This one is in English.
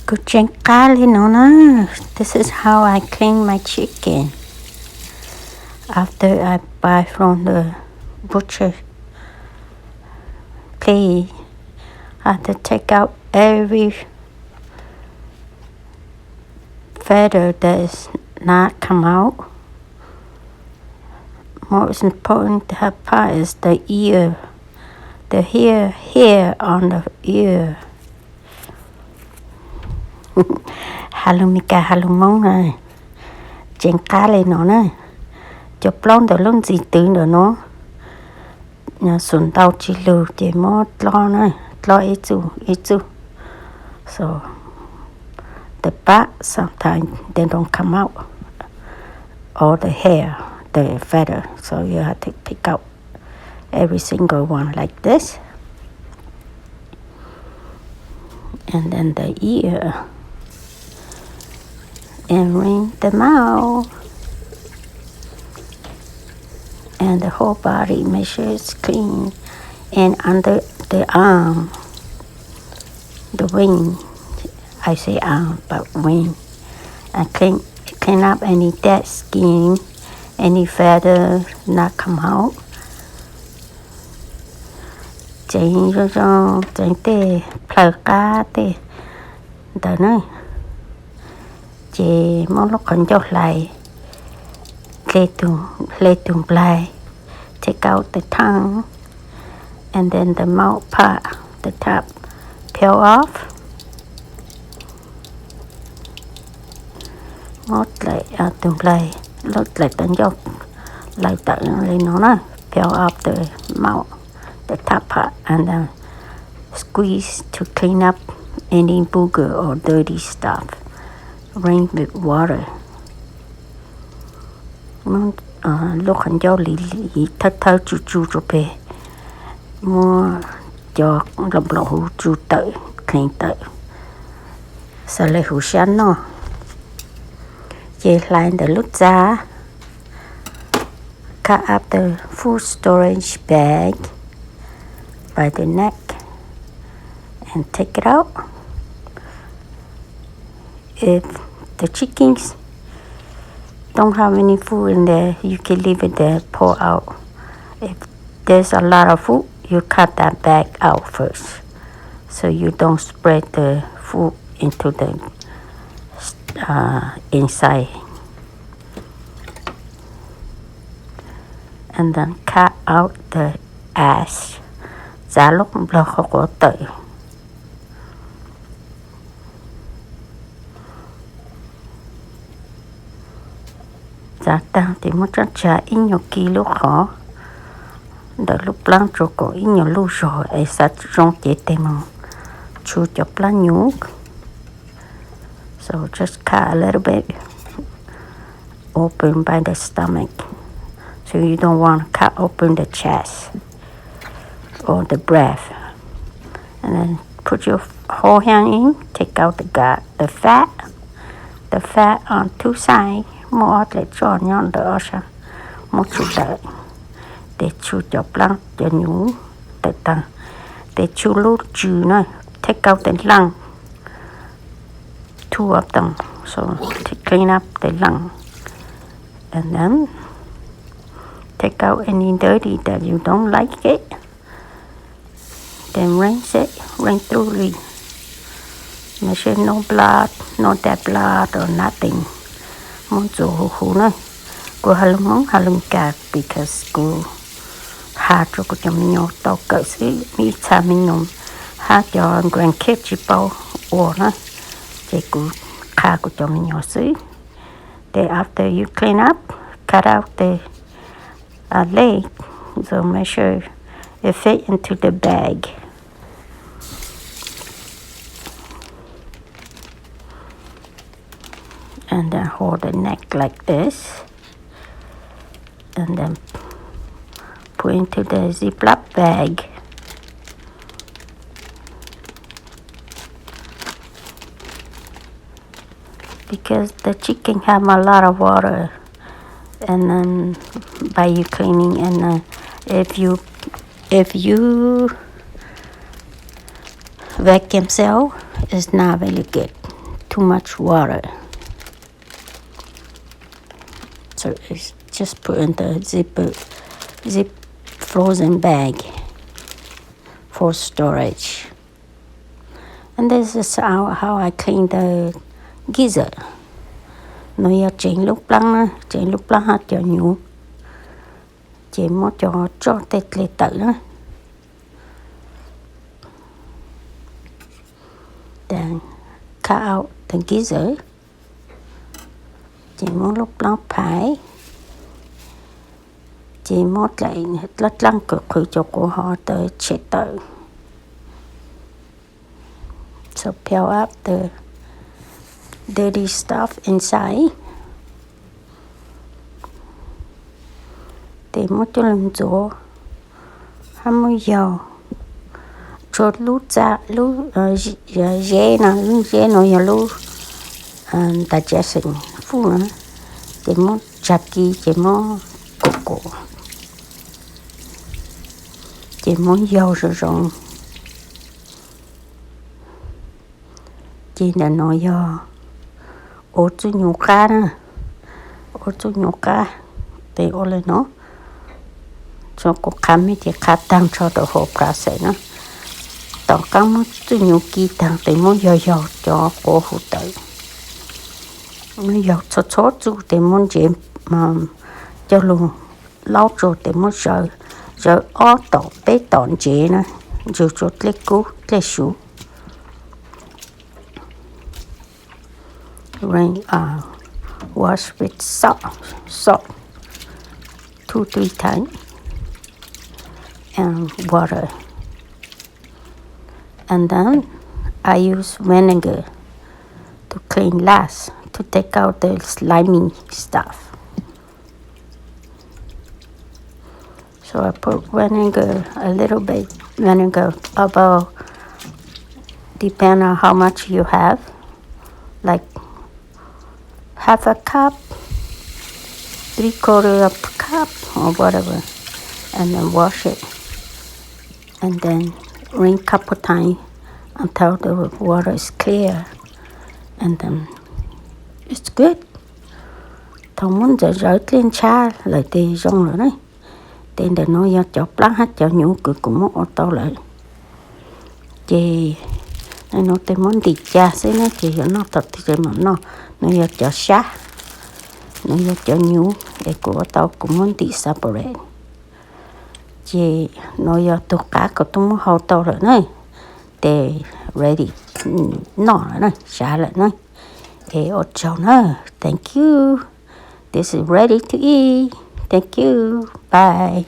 Kuchenkali no. This is how I clean my chicken. After I buy from the butcher place, I have to take out every feather that is not come out. Most important part is the ear, the hair on the ear. Halumika halumona. Chenkali no na. Cho plon the lun gì từ nó. Nhà xuân tàu chỉ lưu chỉ mót lo này, lo ít chú. So the back sometimes they don't come out, or the hair, the feather. So you have to pick out every single one like this, and then the ear, and ring them out. And the whole body, make sure it's clean. And under the arm, the wing, I say arm, but wing. And clean up any dead skin, any feather not come out. Change the placate, the no. Chị muốn lúc còn cho lại lê tùng play. Take out the tongue, and then the mouth part, the top, peel off. Một lại tùng play, look like the dog, like that, peel off the mouth, the top part, and then squeeze to clean up any booger or dirty stuff. Rinse with water. Lúc hắn cho lì thơ chú bê mua cho lọc hũ chú tự clean tự sau lấy hũ sáng nó dây lại để lúc ra cut up the food storage bag by the neck and take it out. If the chickens don't have any food in there, you can leave it there, pour out. If there's a lot of food, you cut that bag out first, so you don't spread the food into the inside. And then cut out the ash. Giá lúc lo không có tự. Giá tăng thì muốn chắc chả ít nhiều kilo khó. Đợi lúc lăng cho có ít nhiều lưu rồi, ấy sát rong chế tê mong. Chú cho lăng nhúc. So just cut a little bit open by the stomach. So you don't want to cut open the chest or the breast. And then put your whole hand in, take out the gut, the fat on two sides. Một lại cho nhon đỡ sang một chút đợi để chú chọc lăng cho nhú để tăng để chú lút chữ này take out the lung, two of them, so to clean up the lung, and then take out any dirty that you don't like it, then rinse thoroughly, make sure no blood, no dead blood or nothing. Muốn chỗ hú này cô halum cả because cô hạ cho cô cho mình nhau tao cỡ xí mi cha mình nhom hạ cho grandkids chỉ bao ổ này chỉ cô hạ cô cho mình nhau xí. Then after you clean up, cut out the leg, so make sure it fit into the bag. And then hold the neck like this, and then put into the Ziploc bag. Because the chicken have a lot of water, and then by you cleaning, and if you vacuum seal, it's not really good. too much water. So it's just put in the zip frozen bag for storage. And this is how I clean the geyser. Nó giờ chén lúc lăng hạt cho nhú. Chỉ một cho tết lệ tự đó. Then cut out the geyser. Chỉ một lúc lăng phải. Chỉ một lại lất lăng cực khử cho của họ tới chết tự. So peel up the dirty stuff inside. Để một cho lần chỗ hâm môi dầu cho lú dạ lú dễ nó giờ lú digesting phụ nữa để một chặt kỳ để một cổ để một dầu rồi chỉ là nói do ô chú nhũ cá để ô lên nó cho cô khám thì khá tăng cho đồ hộp ra sẽ nó tao các mất chú nhũ kỳ tăng để muốn dầu cho cô hụt tới nó dầu cho chú để muốn gì mà cho luôn lâu rồi để muốn giờ ó tổ bế tọn chế nó dù cho lấy cú lấy sú wash with salt 2-3 times and water, and then I use vinegar to clean last to take out the slimy stuff. So I put a little bit vinegar, about depend on how much you have, like half a cup, 3/4 of a cup, or whatever, and then wash it, and then rinse a couple times until the water is clear, and then it's good. Thằng muốn rửa lên cha lại thì xong rồi đấy. Tên để nó cho pláng hết cho nhũ cứ cũng một ô tô lại. Chị nó tên muốn đi cha xí nó chị nó thật thì mà nó cho sát. Nó cho nhũ để của tao cũng muốn đi separate. Chị nó tụ cá của tôi muốn hậu tao rồi này. Để ready nó rồi này, xả lại này. Để ô châu nó, thank you. This is ready to eat. Thank you. Bye.